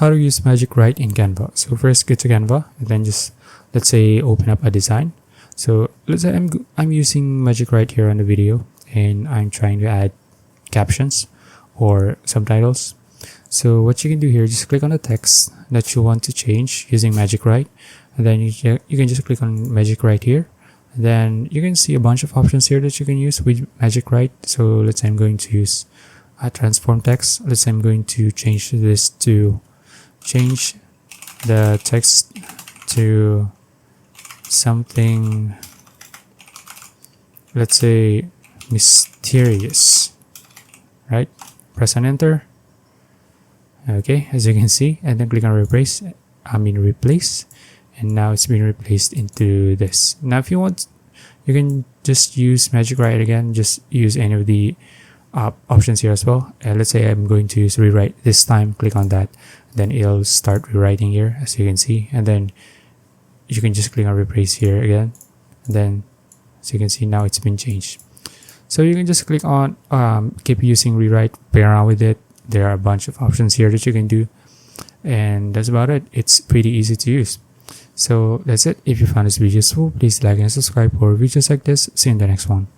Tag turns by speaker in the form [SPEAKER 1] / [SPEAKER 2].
[SPEAKER 1] how to use Magic Write in Canva. So first go to Canva and then just let's say open up a design. So let's say I'm using Magic Write here on the video and I'm trying to add captions or subtitles. So what you can do here, just click on the text that you want to change using Magic Write, and then you can just click on Magic Write here. And then you can see a bunch of options here that you can use with Magic Write. So let's say I'm going to use a transform text. Let's say I'm going to change this to change the text to something, let's say mysterious, right? Press on enter. Okay, as you can see, and then click on replace, and now it's been replaced into this. Now if you want, you can just use Magic Write again, just use any of the options here as well. Let's say I'm going to use rewrite this time, click on that, then it'll start rewriting here, as you can see, and then you can just click on replace here again, and then as you can see, now it's been changed. So you can just click on keep using rewrite, play around with it. There are a bunch of options here that you can do, and that's about it. It's pretty easy to use. So that's it. If you found this video useful, please like and subscribe for videos like this. See you in the next one.